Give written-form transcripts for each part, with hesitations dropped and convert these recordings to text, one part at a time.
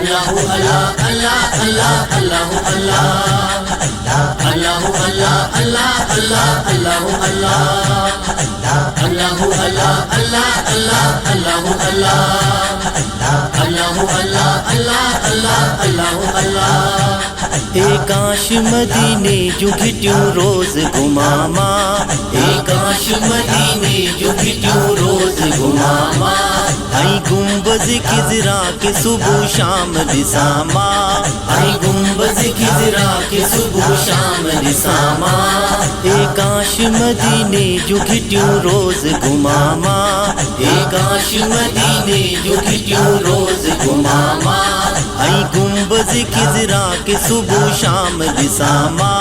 अल्लाहु अल्लाह अल्लाह अल्लाह अल्लाहु अल्लाह अल्लाहु अल्लाह अल्लाह अल्लाह अल्लाहु अल्लाह अल्लाहु अल्लाह अल्लाह अल्लाह अल्लाहु अल्लाह अल्लाहु अल्लाह अल्लाह अल्लाह अल्लाहु अल्लाह। काश मदीने जो घिट्यूं रोज घुमामा, काश मदीने जो घिट्यूं रोज घुमामा, आई गुंबज खिजरा के सुबह शाम दिसामा, आई गुंबज खिजरा के सुबह शाम दिसामा। काश मदीने जो घिट्यूं रोज घुमामा, काश मदीने जो घिट्यूं रोज घुमामा, आई गुंबज खिजरा के सुबह शाम दिसामा,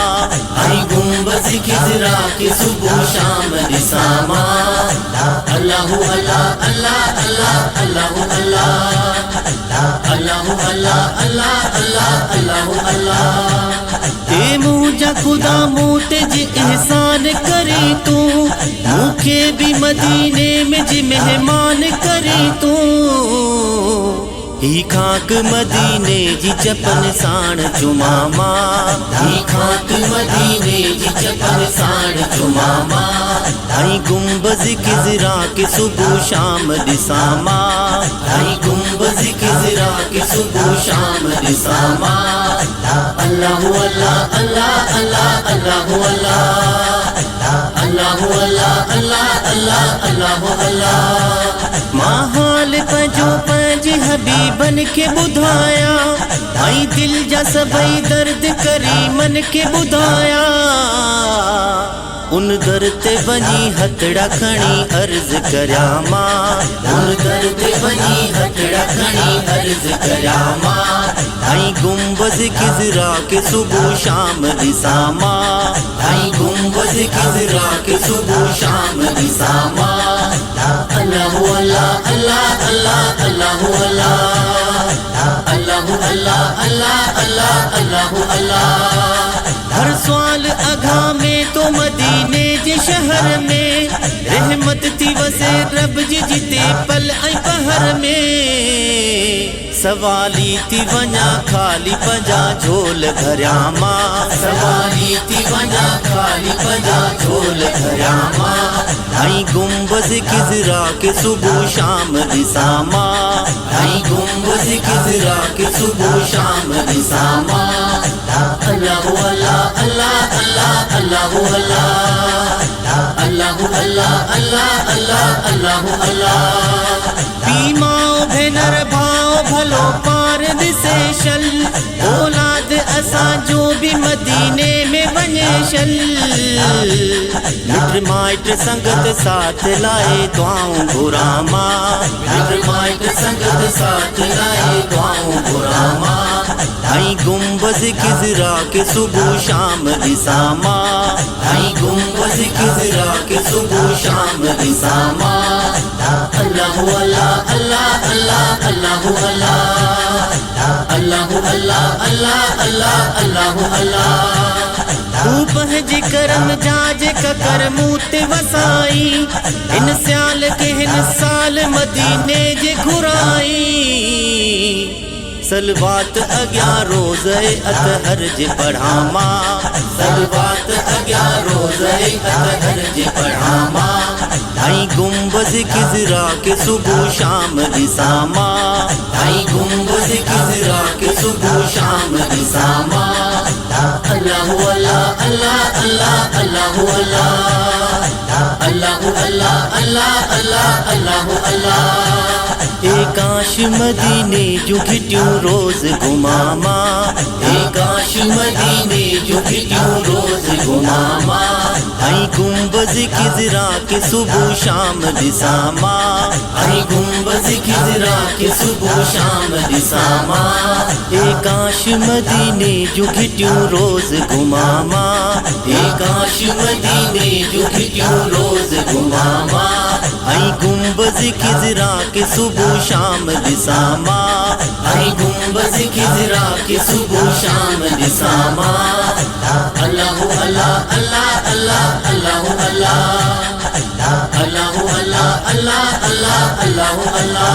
आई गुंबज खिजरा के सुबह शाम दिसामा। अल्लाहु अल्लाह अल्लाह अल्लाह अल्लाहु अल्लाह अल्लाहु अल्लाह अल्लाह अल्लाह अल्लाहु अल्लाह। मुझा खुदा मोते जी एहसान करे तू, मुखे भी मदीने में जी मेहमान करे तू। ही खाक मदीने जी चपन साण चुमामा, ही खाक मदीने जी चपन साण चुमामा, आई गुंबज खिजरा के सुबह शाम दिसामा, आई गुंबज खिजरा के सुबह शाम दिसामा। अल्लाहु अल्लाह अल्लाह अल्लाह अल्लाहु अल्लाह अल्लाहु अल्लाह अल्लाह अल्लाह अल्लाहु अल्लाह। माहौल पजो पज हबीबन के बुधाया, आई दिल जा सबई दर्द करी मन के बुधाया। उन दर ते वनी हथड़ा खणी अर्ज करया मां, उन दर ते वनी हथड़ा खणी अर्ज करया मां, आई गुंबज खिजरा के सुबह शाम दिसामा, आई गुंबज खिजरा के सुबह शाम दिसामा। अल्लाहु अल्लाह अल्लाह अल्लाह अल्लाहु अल्लाह अल्लाहु अल्लाह अल्लाह अल्लाह अल्लाहु अल्लाह। हर सवाल अघा में तो मदीने जे शहर में, रहमत थी वसे रब जी जिते पल ऐं पहर में। सवाली थी वञा खाली पंजा झोल भरिया मां, सवाली थी वञा खाली पंजा झोल भरिया मां, आई गुंबज खिजरा के सुबह शाम दिसामा, आई गुंबज खिजरा के सुबह शाम दिसामा। अल्लाहु अल्लाह अल्लाह अल्लाह अल्लाहु अल्लाह अल्लाहु अल्लाह अल्लाह अल्लाह अल्लाहु अल्लाह। पीमाओ भेनर भाओ भलो पार दिसे शल, औलाद असा जो भी मदीने में वने शल। मित्र माइट संगत साथ लाए दुआऊं घुरामा, मित्र माइट संगत साथ लाए दुआऊं घुरामा, आई गुंबज खिजरा के सुबह शाम दिसामा, आई गुंबज खिजरा के सुबह शाम दिसामा। अल्लाहु अल्लाह अल्लाह अल्लाह अल्लाहु अल्लाह अल्लाहु अल्लाह अल्लाह अल्लाह अल्लाहु अल्लाह। तू पहज करम जाज कर मूत वसाई, इन स्याल के हिन साल मदीने जे घुराई। सलवात अग्या रोज़ अतहर जे पढ़ामा, सलवात अग्या रोज़ अतहर जे पढ़ामा, आई गुंबज खिजरा के सुबह शाम दिसामा, आई गुंबज खिजरा के सुबह शाम दिसामा। अल्लाहु अल्लाह अल्लाह अल्लाह अल्लाहु अल्लाह अल्लाहु अल्लाह अल्लाह अल्लाह अल्लाहु अल्लाह। काश मदीने जो घिट्यूं रोज घुमामा, काश मदीने जो घिट्यूं रोज घुमामा, आई गुंबज खिजरा के सुबह शाम दिसामा, आई गुंबज खिजरा के सुबह शाम दिसामा। काश मदीने जो घिट्यूं रोज घुमामा, काश मदीने जो घिट्यूं रोज घुमामा, आई गुंबज खिजरा के सुबह शाम दिसामा, आई गुंबज खिजरा के सुबह शाम दिसामा। अल्लाहु अल्लाह अल्लाह अल्लाह अल्लाहु अल्लाह अल्लाहु अल्लाह अल्लाह अल्लाह अल्लाहु अल्लाह।